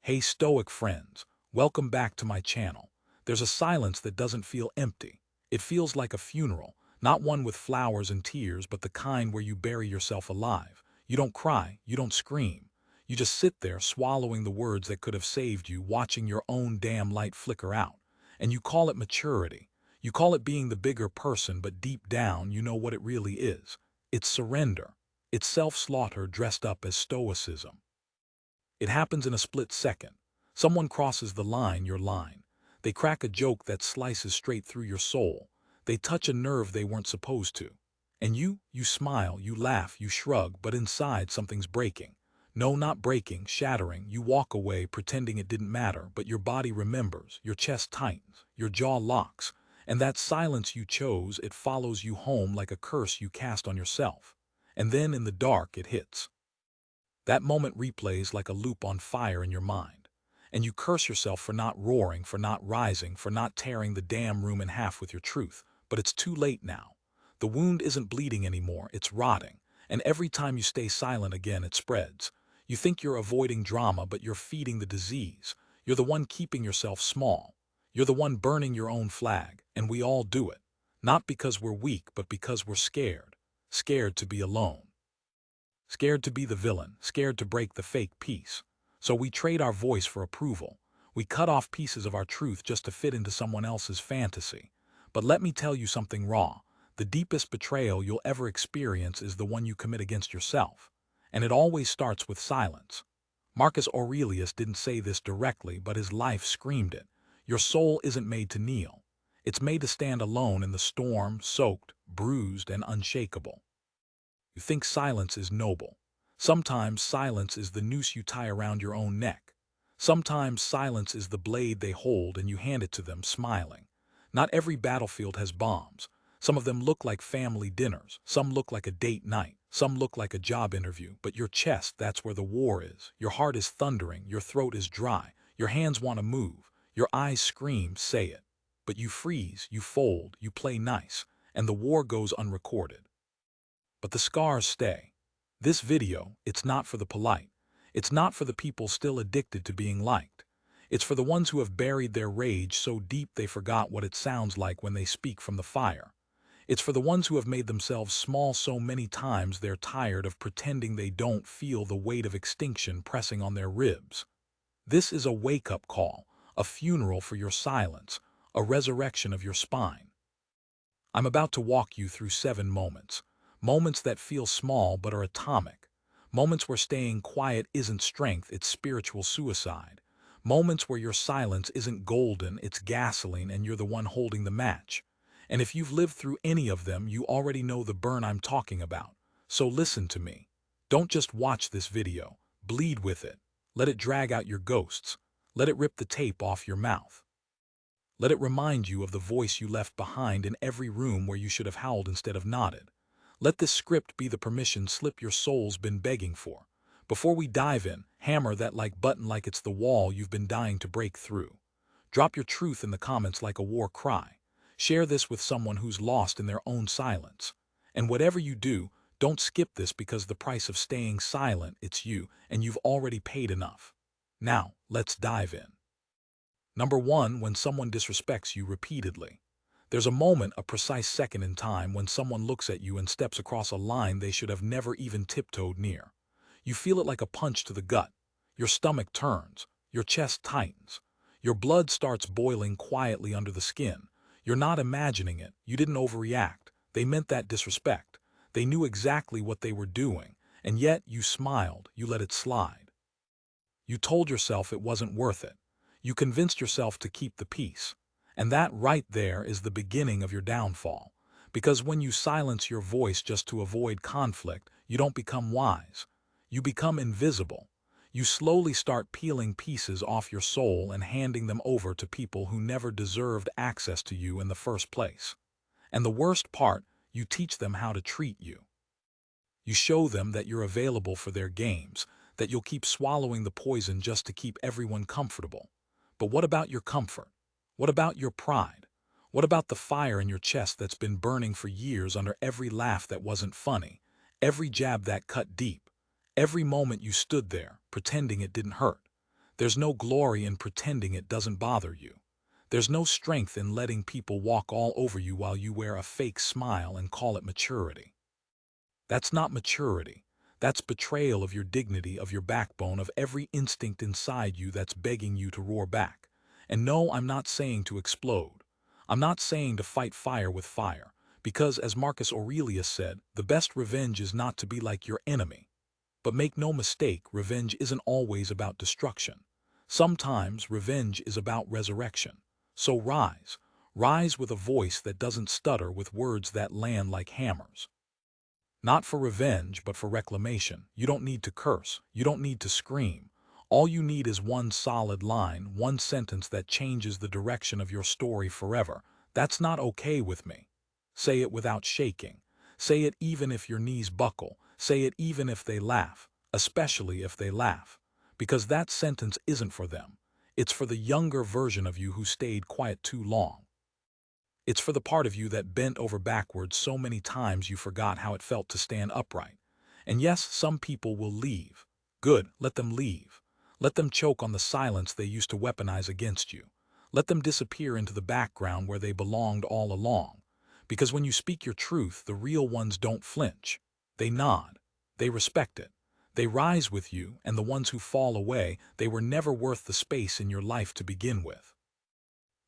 Hey Stoic friends, welcome back to my channel. There's a silence that doesn't feel empty. It feels like a funeral, not one with flowers and tears, but the kind where you bury yourself alive. You don't cry, you don't scream. You just sit there swallowing the words that could have saved you, watching your own damn light flicker out. And you call it maturity. You call it being the bigger person, but deep down you know what it really is. It's surrender. It's self-slaughter dressed up as stoicism. It happens in a split second. Someone crosses the line, your line. They crack a joke that slices straight through your soul. They touch a nerve they weren't supposed to. And you smile, you laugh, you shrug, but inside something's breaking. No, not breaking, shattering. You walk away pretending it didn't matter, but your body remembers, your chest tightens, your jaw locks. And that silence you chose, it follows you home like a curse you cast on yourself. And then in the dark it hits. That moment replays like a loop on fire in your mind. And you curse yourself for not roaring, for not rising, for not tearing the damn room in half with your truth. But it's too late now. The wound isn't bleeding anymore, it's rotting. And every time you stay silent again, it spreads. You think you're avoiding drama, but you're feeding the disease. You're the one keeping yourself small. You're the one burning your own flag, and we all do it. Not because we're weak, but because we're scared. Scared to be alone. Scared to be the villain, scared to break the fake peace. So we trade our voice for approval. We cut off pieces of our truth just to fit into someone else's fantasy. But let me tell you something raw. The deepest betrayal you'll ever experience is the one you commit against yourself. And it always starts with silence. Marcus Aurelius didn't say this directly, but his life screamed it. Your soul isn't made to kneel. It's made to stand alone in the storm, soaked, bruised, and unshakable. You think silence is noble. Sometimes silence is the noose you tie around your own neck. Sometimes silence is the blade they hold and you hand it to them smiling. Not every battlefield has bombs. Some of them look like family dinners. Some look like a date night. Some look like a job interview. But your chest, that's where the war is. Your heart is thundering. Your throat is dry. Your hands want to move. Your eyes scream, say it. But you freeze, you fold, you play nice, and the war goes unrecorded. But the scars stay. This video, it's not for the polite. It's not for the people still addicted to being liked. It's for the ones who have buried their rage so deep they forgot what it sounds like when they speak from the fire. It's for the ones who have made themselves small so many times they're tired of pretending they don't feel the weight of extinction pressing on their ribs. This is a wake-up call, a funeral for your silence, a resurrection of your spine. I'm about to walk you through 7 moments. Moments that feel small but are atomic. Moments where staying quiet isn't strength, it's spiritual suicide. Moments where your silence isn't golden, it's gasoline and you're the one holding the match. And if you've lived through any of them, you already know the burn I'm talking about. So listen to me. Don't just watch this video. Bleed with it. Let it drag out your ghosts. Let it rip the tape off your mouth. Let it remind you of the voice you left behind in every room where you should have howled instead of nodded. Let this script be the permission slip your soul's been begging for. Before we dive in, hammer that like button like it's the wall you've been dying to break through. Drop your truth in the comments like a war cry. Share this with someone who's lost in their own silence. And whatever you do, don't skip this because the price of staying silent, it's you, and you've already paid enough. Now, let's dive in. Number 1, when someone disrespects you repeatedly. There's a moment, a precise second in time, when someone looks at you and steps across a line they should have never even tiptoed near. You feel it like a punch to the gut. Your stomach turns. Your chest tightens. Your blood starts boiling quietly under the skin. You're not imagining it. You didn't overreact. They meant that disrespect. They knew exactly what they were doing. And yet you smiled. You let it slide. You told yourself it wasn't worth it. You convinced yourself to keep the peace. And that right there is the beginning of your downfall. Because when you silence your voice just to avoid conflict, you don't become wise. You become invisible. You slowly start peeling pieces off your soul and handing them over to people who never deserved access to you in the first place. And the worst part, you teach them how to treat you. You show them that you're available for their games, that you'll keep swallowing the poison just to keep everyone comfortable. But what about your comfort? What about your pride? What about the fire in your chest that's been burning for years under every laugh that wasn't funny, every jab that cut deep, every moment you stood there, pretending it didn't hurt? There's no glory in pretending it doesn't bother you. There's no strength in letting people walk all over you while you wear a fake smile and call it maturity. That's not maturity. That's betrayal of your dignity, of your backbone, of every instinct inside you that's begging you to roar back. And no, I'm not saying to explode. I'm not saying to fight fire with fire, because as Marcus Aurelius said, the best revenge is not to be like your enemy. But make no mistake, revenge isn't always about destruction. Sometimes revenge is about resurrection. So rise. Rise with a voice that doesn't stutter, with words that land like hammers. Not for revenge, but for reclamation. You don't need to curse. You don't need to scream. All you need is one solid line, one sentence that changes the direction of your story forever. That's not okay with me. Say it without shaking. Say it even if your knees buckle. Say it even if they laugh, especially if they laugh. Because that sentence isn't for them. It's for the younger version of you who stayed quiet too long. It's for the part of you that bent over backwards so many times you forgot how it felt to stand upright. And yes, some people will leave. Good, let them leave. Let them choke on the silence they used to weaponize against you. Let them disappear into the background where they belonged all along. Because when you speak your truth, the real ones don't flinch. They nod. They respect it. They rise with you, and the ones who fall away, they were never worth the space in your life to begin with.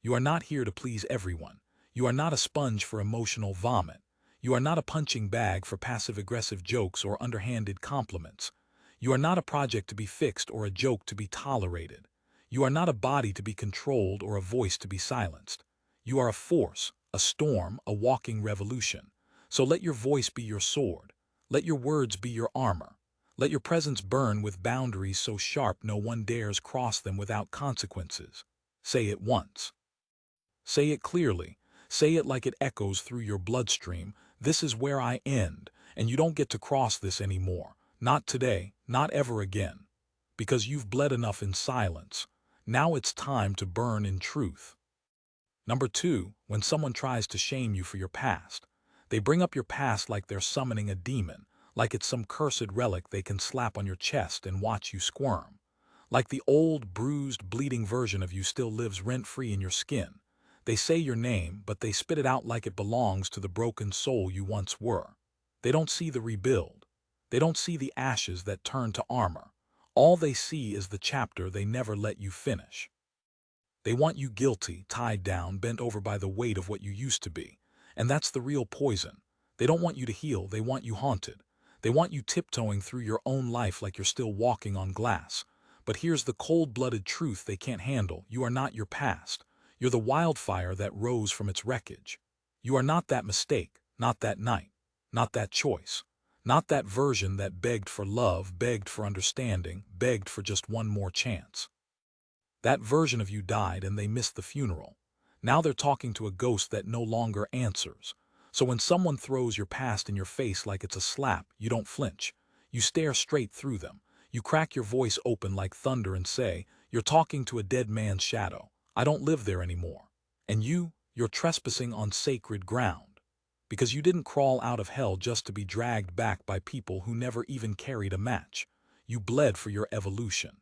You are not here to please everyone. You are not a sponge for emotional vomit. You are not a punching bag for passive-aggressive jokes or underhanded compliments. You are not a project to be fixed or a joke to be tolerated. You are not a body to be controlled or a voice to be silenced. You are a force, a storm, a walking revolution. So let your voice be your sword. Let your words be your armor. Let your presence burn with boundaries so sharp no one dares cross them without consequences. Say it once. Say it clearly. Say it like it echoes through your bloodstream. This is where I end, and you don't get to cross this anymore. Not today, not ever again. Because you've bled enough in silence. Now it's time to burn in truth. Number 2, when someone tries to shame you for your past. They bring up your past like they're summoning a demon, like it's some cursed relic they can slap on your chest and watch you squirm. Like the old, bruised, bleeding version of you still lives rent-free in your skin. They say your name, but they spit it out like it belongs to the broken soul you once were. They don't see the rebuild. They don't see the ashes that turn to armor. All they see is the chapter they never let you finish. They want you guilty, tied down, bent over by the weight of what you used to be. And that's the real poison. They don't want you to heal, they want you haunted. They want you tiptoeing through your own life like you're still walking on glass. But here's the cold-blooded truth they can't handle. You are not your past. You're the wildfire that rose from its wreckage. You are not that mistake, not that night, not that choice, not that version that begged for love, begged for understanding, begged for just one more chance. That version of you died and they missed the funeral. Now they're talking to a ghost that no longer answers. So when someone throws your past in your face like it's a slap, you don't flinch. You stare straight through them. You crack your voice open like thunder and say, "You're talking to a dead man's shadow. I don't live there anymore. And you're trespassing on sacred ground. Because you didn't crawl out of hell just to be dragged back by people who never even carried a match. You bled for your evolution.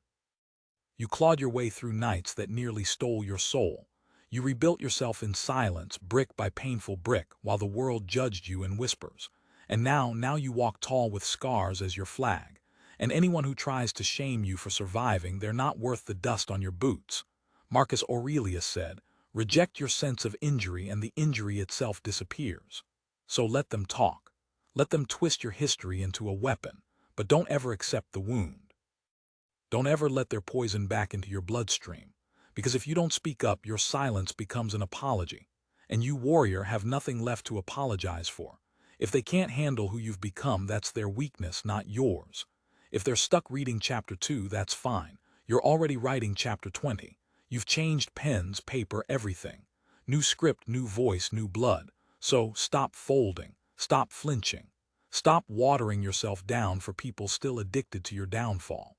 You clawed your way through nights that nearly stole your soul. You rebuilt yourself in silence, brick by painful brick, while the world judged you in whispers. And now you walk tall with scars as your flag. And anyone who tries to shame you for surviving, they're not worth the dust on your boots. Marcus Aurelius said, "Reject your sense of injury and the injury itself disappears." So let them talk. Let them twist your history into a weapon, but don't ever accept the wound. Don't ever let their poison back into your bloodstream, because if you don't speak up, your silence becomes an apology, and you, warrior, have nothing left to apologize for. If they can't handle who you've become, that's their weakness, not yours. If they're stuck reading chapter 2, that's fine. You're already writing chapter 20. You've changed pens, paper, everything. New script, new voice, new blood. So stop folding, stop flinching, stop watering yourself down for people still addicted to your downfall.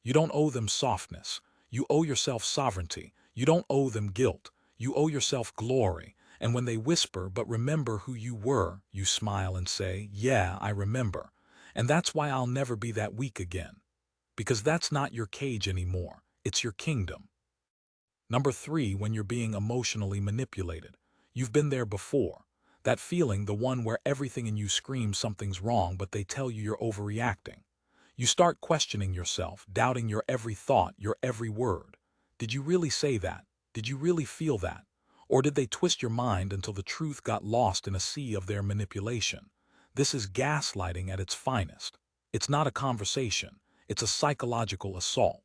You don't owe them softness. You owe yourself sovereignty. You don't owe them guilt. You owe yourself glory. And when they whisper, "But remember who you were," you smile and say, "Yeah, I remember. And that's why I'll never be that weak again. Because that's not your cage anymore. It's your kingdom. Number 3, when you're being emotionally manipulated. You've been there before. That feeling, the one where everything in you screams something's wrong, but they tell you you're overreacting. You start questioning yourself, doubting your every thought, your every word. Did you really say that? Did you really feel that? Or did they twist your mind until the truth got lost in a sea of their manipulation? This is gaslighting at its finest. It's not a conversation. It's a psychological assault.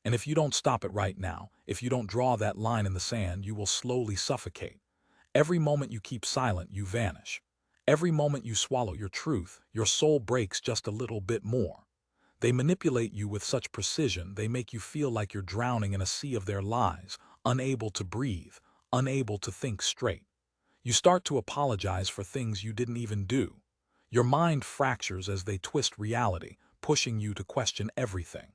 And if you don't stop it right now, if you don't draw that line in the sand, you will slowly suffocate. Every moment you keep silent, you vanish. Every moment you swallow your truth, your soul breaks just a little bit more. They manipulate you with such precision, they make you feel like you're drowning in a sea of their lies, unable to breathe, unable to think straight. You start to apologize for things you didn't even do. Your mind fractures as they twist reality, pushing you to question everything.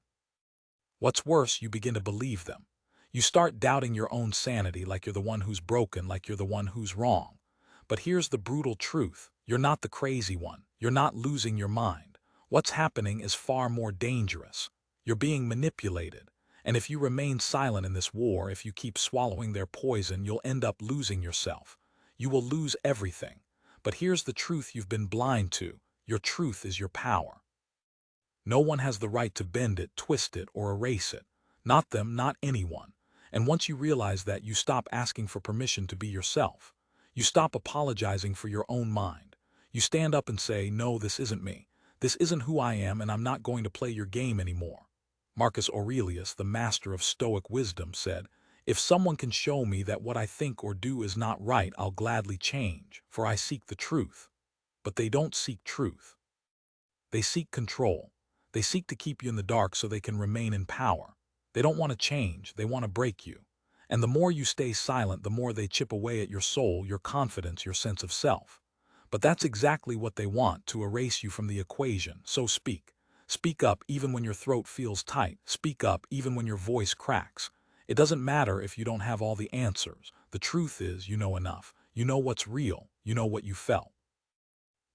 What's worse, you begin to believe them. You start doubting your own sanity, like you're the one who's broken, like you're the one who's wrong. But here's the brutal truth. You're not the crazy one. You're not losing your mind. What's happening is far more dangerous. You're being manipulated. And if you remain silent in this war, if you keep swallowing their poison, you'll end up losing yourself. You will lose everything. But here's the truth you've been blind to. Your truth is your power. No one has the right to bend it, twist it, or erase it. Not them, not anyone. And once you realize that, you stop asking for permission to be yourself. You stop apologizing for your own mind. You stand up and say, no, this isn't me. This isn't who I am, and I'm not going to play your game anymore. Marcus Aurelius, the master of Stoic wisdom, said, if someone can show me that what I think or do is not right, I'll gladly change, for I seek the truth. But they don't seek truth. They seek control. They seek to keep you in the dark so they can remain in power. They don't want to change, they want to break you. And the more you stay silent, the more they chip away at your soul, your confidence, your sense of self. But that's exactly what they want, to erase you from the equation. So speak. Speak up even when your throat feels tight. Speak up even when your voice cracks. It doesn't matter if you don't have all the answers. The truth is, you know enough. You know what's real. You know what you felt.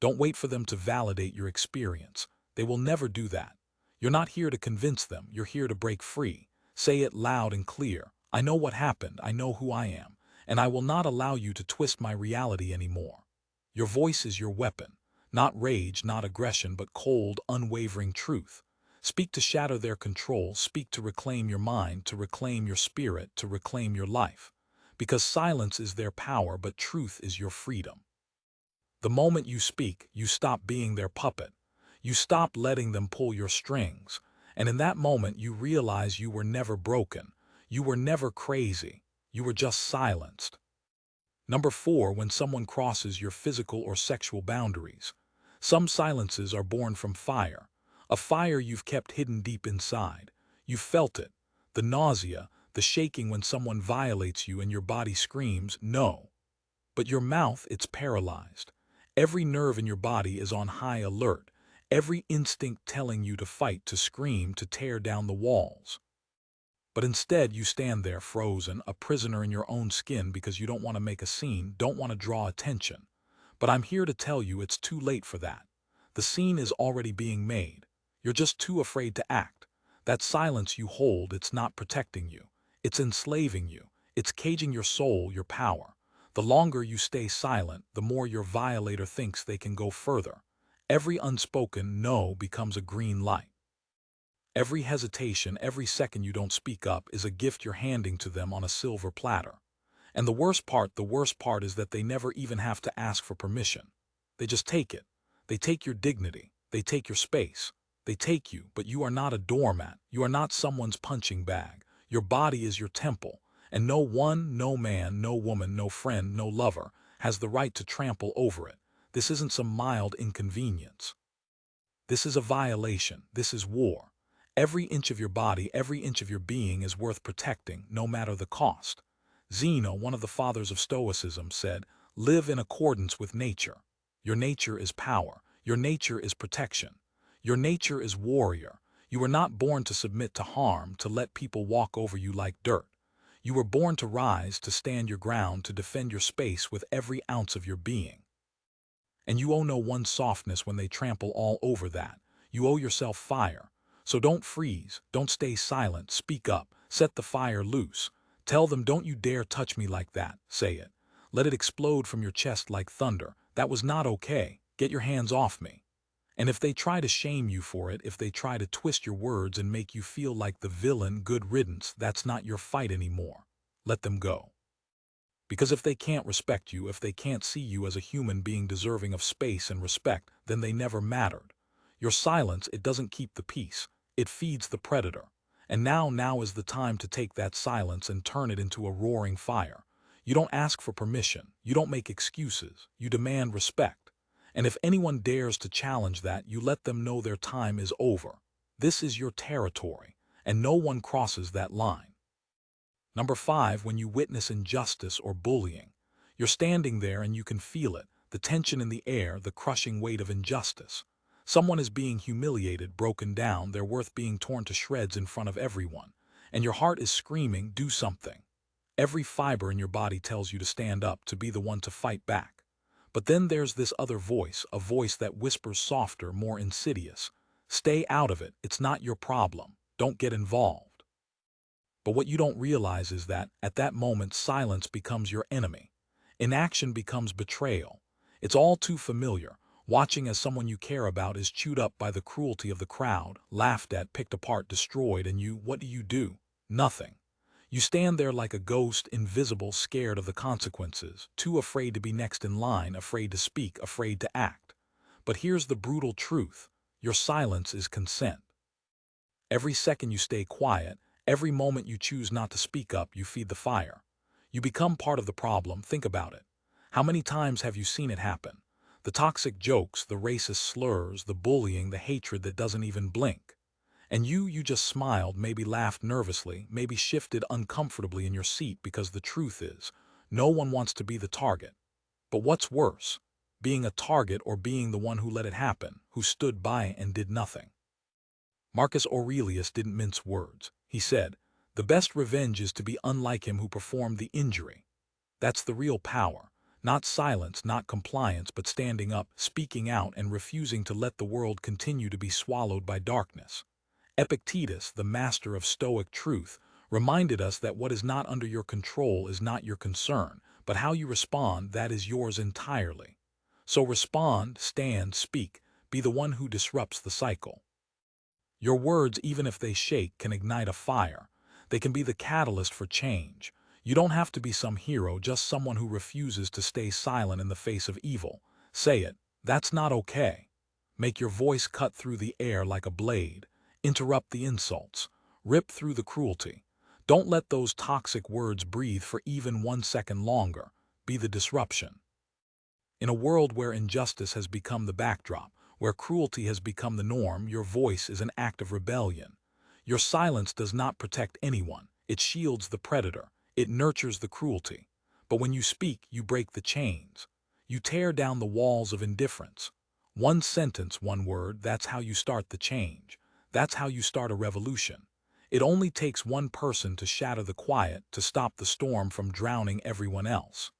Don't wait for them to validate your experience. They will never do that. You're not here to convince them. You're here to break free. Say it loud and clear. I know what happened. I know who I am. And I will not allow you to twist my reality anymore. Your voice is your weapon. Not rage, not aggression, but cold, unwavering truth. Speak to shatter their control. Speak to reclaim your mind, to reclaim your spirit, to reclaim your life. Because silence is their power, but truth is your freedom. The moment you speak, you stop being their puppet. You stop letting them pull your strings. And in that moment, you realize you were never broken. You were never crazy. You were just silenced. Number 4, when someone crosses your physical or sexual boundaries. Some silences are born from fire. A fire you've kept hidden deep inside. You felt it. The nausea, the shaking when someone violates you and your body screams, no. But your mouth, it's paralyzed. Every nerve in your body is on high alert, every instinct telling you to fight, to scream, to tear down the walls. But instead, you stand there frozen, a prisoner in your own skin because you don't want to make a scene, don't want to draw attention. But I'm here to tell you it's too late for that. The scene is already being made. You're just too afraid to act. That silence you hold, it's not protecting you. It's enslaving you. It's caging your soul, your power. The longer you stay silent, the more your violator thinks they can go further. Every unspoken no becomes a green light. Every hesitation, every second you don't speak up is a gift you're handing to them on a silver platter. And the worst part is that they never even have to ask for permission. They just take it. They take your dignity. They take your space. They take you, but you are not a doormat. You are not someone's punching bag. Your body is your temple. And no one, no man, no woman, no friend, no lover has the right to trample over it. This isn't some mild inconvenience. This is a violation. This is war. Every inch of your body, every inch of your being is worth protecting, no matter the cost. Zeno, one of the fathers of Stoicism, said, live in accordance with nature. Your nature is power. Your nature is protection. Your nature is warrior. You were not born to submit to harm, to let people walk over you like dirt. You were born to rise, to stand your ground, to defend your space with every ounce of your being. And you owe no one softness when they trample all over that. You owe yourself fire. So don't freeze, don't stay silent, speak up, set the fire loose. Tell them, don't you dare touch me like that, say it. Let it explode from your chest like thunder. That was not okay. Get your hands off me. And if they try to shame you for it, if they try to twist your words and make you feel like the villain, good riddance, that's not your fight anymore. Let them go. Because if they can't respect you, if they can't see you as a human being deserving of space and respect, then they never mattered. Your silence, it doesn't keep the peace. It feeds the predator. And now is the time to take that silence and turn it into a roaring fire. You don't ask for permission. You don't make excuses. You demand respect. And if anyone dares to challenge that, you let them know their time is over. This is your territory, and no one crosses that line. Number 5, when you witness injustice or bullying. You're standing there and you can feel it, the tension in the air, the crushing weight of injustice. Someone is being humiliated, broken down, their worth being torn to shreds in front of everyone. And your heart is screaming, do something. Every fiber in your body tells you to stand up, to be the one to fight back. But then there's this other voice, a voice that whispers softer, more insidious. Stay out of it, it's not your problem. Don't get involved. But what you don't realize is that, at that moment, silence becomes your enemy. Inaction becomes betrayal. It's all too familiar, watching as someone you care about is chewed up by the cruelty of the crowd, laughed at, picked apart, destroyed, and what do? Nothing. You stand there like a ghost, invisible, scared of the consequences, too afraid to be next in line, afraid to speak, afraid to act. But here's the brutal truth. Your silence is consent. Every second you stay quiet, every moment you choose not to speak up, you feed the fire. You become part of the problem. Think about it. How many times have you seen it happen? The toxic jokes, the racist slurs, the bullying, the hatred that doesn't even blink. And you just smiled, maybe laughed nervously, maybe shifted uncomfortably in your seat, because the truth is, no one wants to be the target. But what's worse? Being a target or being the one who let it happen, who stood by and did nothing? Marcus Aurelius didn't mince words. He said, "The best revenge is to be unlike him who performed the injury." That's the real power. Not silence, not compliance, but standing up, speaking out, and refusing to let the world continue to be swallowed by darkness. Epictetus, the master of Stoic truth, reminded us that what is not under your control is not your concern, but how you respond, that is yours entirely. So respond, stand, speak, be the one who disrupts the cycle. Your words, even if they shake, can ignite a fire. They can be the catalyst for change. You don't have to be some hero, just someone who refuses to stay silent in the face of evil. Say it. That's not okay. Make your voice cut through the air like a blade. Interrupt the insults. Rip through the cruelty. Don't let those toxic words breathe for even 1 second longer. Be the disruption. In a world where injustice has become the backdrop, where cruelty has become the norm, your voice is an act of rebellion. Your silence does not protect anyone. It shields the predator. It nurtures the cruelty. But when you speak, you break the chains. You tear down the walls of indifference. One sentence, one word, that's how you start the change. That's how you start a revolution. It only takes one person to shatter the quiet, to stop the storm from drowning everyone else.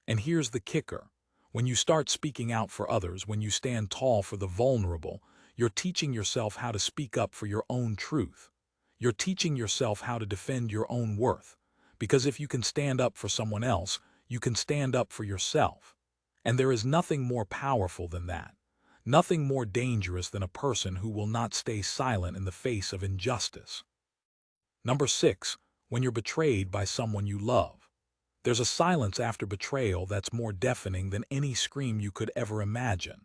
And here's the kicker. When you start speaking out for others, when you stand tall for the vulnerable, you're teaching yourself how to speak up for your own truth. You're teaching yourself how to defend your own worth. Because if you can stand up for someone else, you can stand up for yourself. And there is nothing more powerful than that. Nothing more dangerous than a person who will not stay silent in the face of injustice. Number 6, when you're betrayed by someone you love. There's a silence after betrayal that's more deafening than any scream you could ever imagine.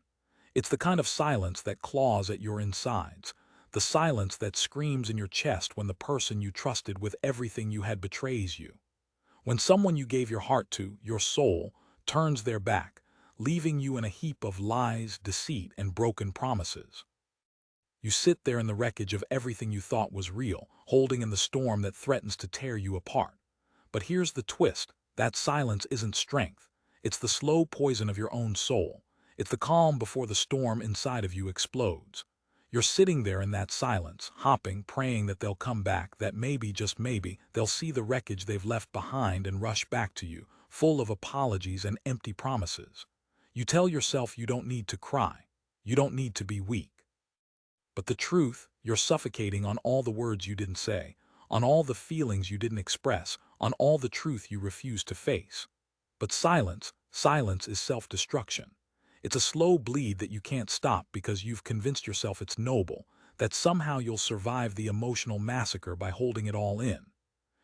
It's the kind of silence that claws at your insides, the silence that screams in your chest when the person you trusted with everything you had betrays you. When someone you gave your heart to, your soul, turns their back, leaving you in a heap of lies, deceit, and broken promises. You sit there in the wreckage of everything you thought was real, holding in the storm that threatens to tear you apart. But here's the twist. That silence isn't strength. It's the slow poison of your own soul. It's the calm before the storm inside of you explodes. You're sitting there in that silence, hopping, praying that they'll come back, that maybe, just maybe, they'll see the wreckage they've left behind and rush back to you, full of apologies and empty promises. You tell yourself you don't need to cry. You don't need to be weak. But the truth, you're suffocating on all the words you didn't say, on all the feelings you didn't express, on all the truth you refused to face. But silence is self-destruction. It's a slow bleed that you can't stop because you've convinced yourself it's noble, that somehow you'll survive the emotional massacre by holding it all in.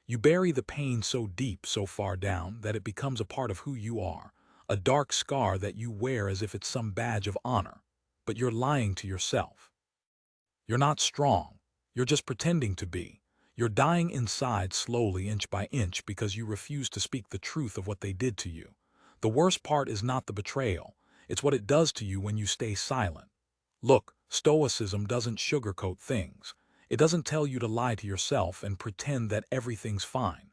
You bury the pain so deep, so far down, that it becomes a part of who you are, a dark scar that you wear as if it's some badge of honor. But you're lying to yourself. You're not strong. You're just pretending to be. You're dying inside slowly, inch by inch, because you refuse to speak the truth of what they did to you. The worst part is not the betrayal. It's what it does to you when you stay silent. Look, Stoicism doesn't sugarcoat things. It doesn't tell you to lie to yourself and pretend that everything's fine.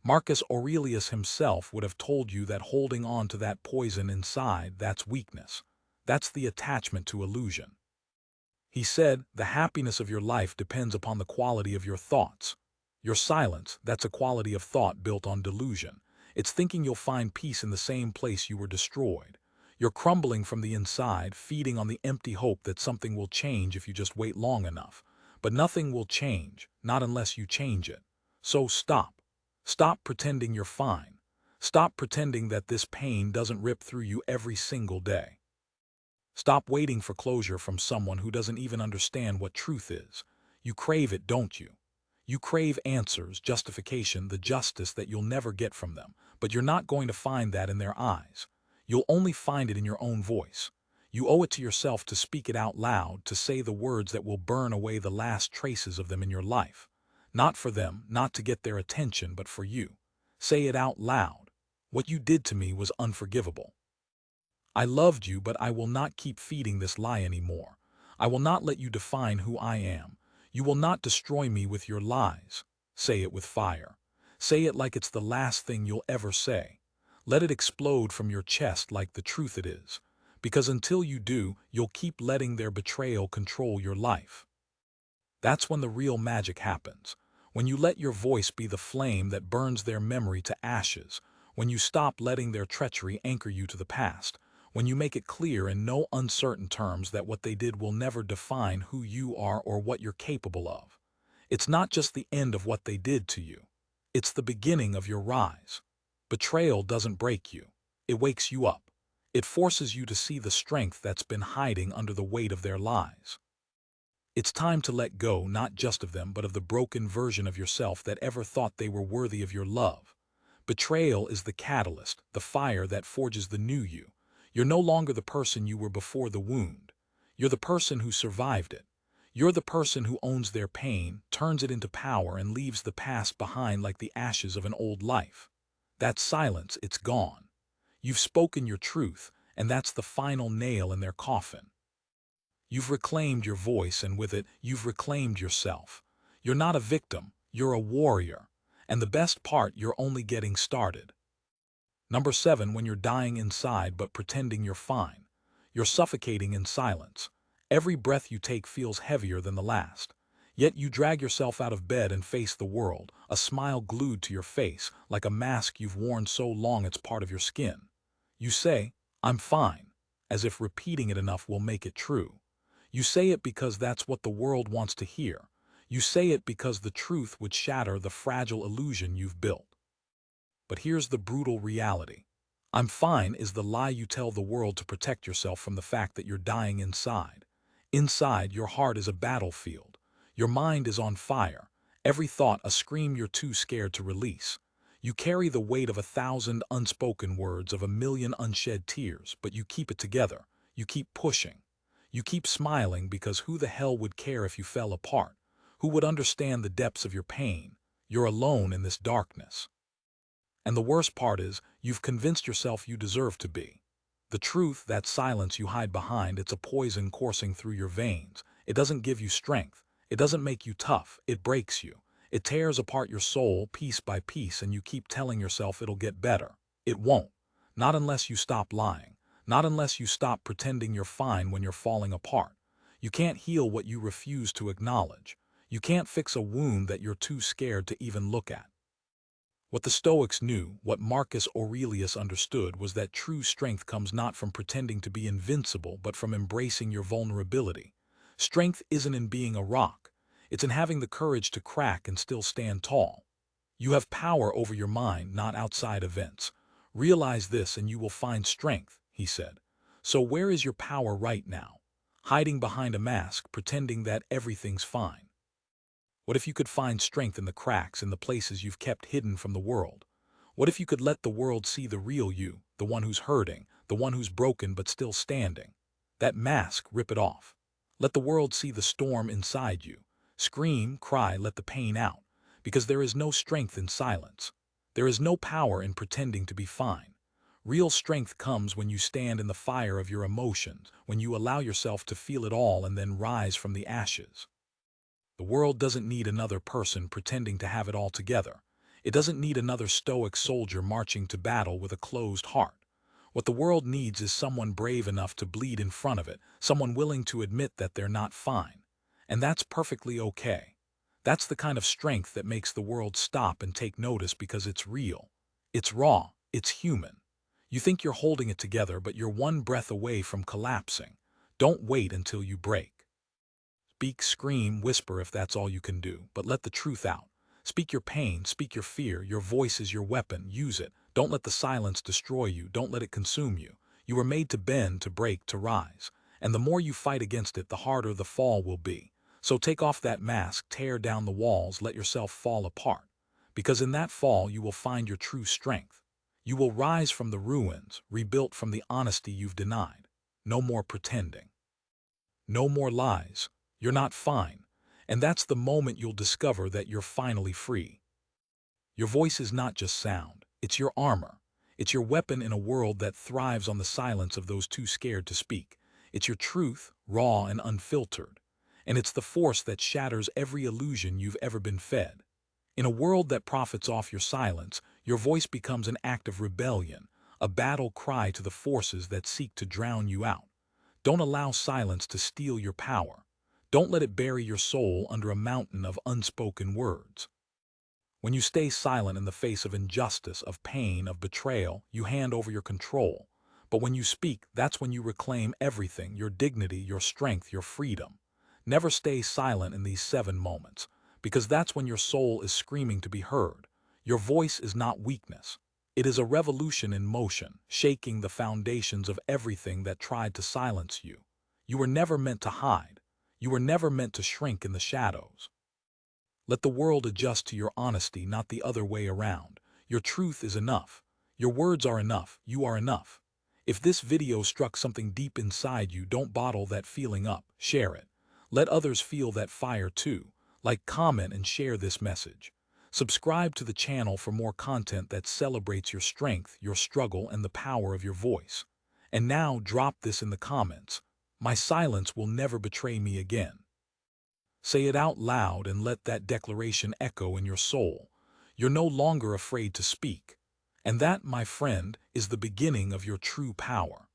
Marcus Aurelius himself would have told you that holding on to that poison inside, that's weakness. That's the attachment to illusion. He said, the happiness of your life depends upon the quality of your thoughts. Your silence, that's a quality of thought built on delusion. It's thinking you'll find peace in the same place you were destroyed. You're crumbling from the inside, feeding on the empty hope that something will change if you just wait long enough. But nothing will change, not unless you change it. So stop. Stop pretending you're fine. Stop pretending that this pain doesn't rip through you every single day. Stop waiting for closure from someone who doesn't even understand what truth is. You crave it, don't you? You crave answers, justification, the justice that you'll never get from them, but you're not going to find that in their eyes. You'll only find it in your own voice. You owe it to yourself to speak it out loud, to say the words that will burn away the last traces of them in your life. Not for them, not to get their attention, but for you. Say it out loud. What you did to me was unforgivable. I loved you, but I will not keep feeding this lie anymore. I will not let you define who I am. You will not destroy me with your lies. Say it with fire. Say it like it's the last thing you'll ever say. Let it explode from your chest like the truth it is. Because until you do, you'll keep letting their betrayal control your life. That's when the real magic happens. When you let your voice be the flame that burns their memory to ashes. When you stop letting their treachery anchor you to the past. When you make it clear in no uncertain terms that what they did will never define who you are or what you're capable of. It's not just the end of what they did to you. It's the beginning of your rise. Betrayal doesn't break you. It wakes you up. It forces you to see the strength that's been hiding under the weight of their lies. It's time to let go, not just of them, but of the broken version of yourself that ever thought they were worthy of your love. Betrayal is the catalyst, the fire that forges the new you. You're no longer the person you were before the wound. You're the person who survived it. You're the person who owns their pain, turns it into power, and leaves the past behind like the ashes of an old life. That silence, it's gone. You've spoken your truth, and that's the final nail in their coffin. You've reclaimed your voice, and with it, you've reclaimed yourself. You're not a victim, you're a warrior. And the best part, you're only getting started. Number 7, when you're dying inside but pretending you're fine. You're suffocating in silence. Every breath you take feels heavier than the last. Yet you drag yourself out of bed and face the world, a smile glued to your face, like a mask you've worn so long it's part of your skin. You say, I'm fine, as if repeating it enough will make it true. You say it because that's what the world wants to hear. You say it because the truth would shatter the fragile illusion you've built. But here's the brutal reality. I'm fine is the lie you tell the world to protect yourself from the fact that you're dying inside. Inside, your heart is a battlefield. Your mind is on fire. Every thought a scream you're too scared to release. You carry the weight of 1,000 unspoken words, of 1,000,000 unshed tears, but you keep it together. You keep pushing. You keep smiling because who the hell would care if you fell apart? Who would understand the depths of your pain? You're alone in this darkness. And the worst part is, you've convinced yourself you deserve to be. The truth, that silence you hide behind, it's a poison coursing through your veins. It doesn't give you strength. It doesn't make you tough. It breaks you. It tears apart your soul piece by piece, and you keep telling yourself it'll get better. It won't. Not unless you stop lying. Not unless you stop pretending you're fine when you're falling apart. You can't heal what you refuse to acknowledge. You can't fix a wound that you're too scared to even look at. What the Stoics knew, what Marcus Aurelius understood, was that true strength comes not from pretending to be invincible, but from embracing your vulnerability. Strength isn't in being a rock. It's in having the courage to crack and still stand tall. You have power over your mind, not outside events. Realize this and you will find strength, he said. So where is your power right now? Hiding behind a mask, pretending that everything's fine. What if you could find strength in the cracks, in the places you've kept hidden from the world? What if you could let the world see the real you, the one who's hurting, the one who's broken but still standing? That mask, rip it off. Let the world see the storm inside you. Scream, cry, let the pain out. Because there is no strength in silence. There is no power in pretending to be fine. Real strength comes when you stand in the fire of your emotions, when you allow yourself to feel it all and then rise from the ashes. The world doesn't need another person pretending to have it all together. It doesn't need another stoic soldier marching to battle with a closed heart. What the world needs is someone brave enough to bleed in front of it, someone willing to admit that they're not fine. And that's perfectly okay. That's the kind of strength that makes the world stop and take notice because it's real. It's raw. It's human. You think you're holding it together, but you're one breath away from collapsing. Don't wait until you break. Speak, scream, whisper if that's all you can do, but let the truth out. Speak your pain, speak your fear. Your voice is your weapon. Use it. Don't let the silence destroy you. Don't let it consume you. You were made to bend, to break, to rise. And the more you fight against it, the harder the fall will be. So take off that mask, tear down the walls, let yourself fall apart. Because in that fall, you will find your true strength. You will rise from the ruins, rebuilt from the honesty you've denied. No more pretending. No more lies. You're not fine. And that's the moment you'll discover that you're finally free. Your voice is not just sound. It's your armor. It's your weapon in a world that thrives on the silence of those too scared to speak. It's your truth, raw and unfiltered. And it's the force that shatters every illusion you've ever been fed. In a world that profits off your silence, your voice becomes an act of rebellion, a battle cry to the forces that seek to drown you out. Don't allow silence to steal your power. Don't let it bury your soul under a mountain of unspoken words. When you stay silent in the face of injustice, of pain, of betrayal, you hand over your control. But when you speak, that's when you reclaim everything, your dignity, your strength, your freedom. Never stay silent in these 7 moments, because that's when your soul is screaming to be heard. Your voice is not weakness. It is a revolution in motion, shaking the foundations of everything that tried to silence you. You were never meant to hide. You were never meant to shrink in the shadows. Let the world adjust to your honesty, not the other way around. Your truth is enough. Your words are enough. You are enough. If this video struck something deep inside you, don't bottle that feeling up. Share it. Let others feel that fire too. Like, comment, and share this message. Subscribe to the channel for more content that celebrates your strength, your struggle, and the power of your voice. And now, drop this in the comments. My silence will never betray me again. Say it out loud and let that declaration echo in your soul. You're no longer afraid to speak. And that, my friend, is the beginning of your true power.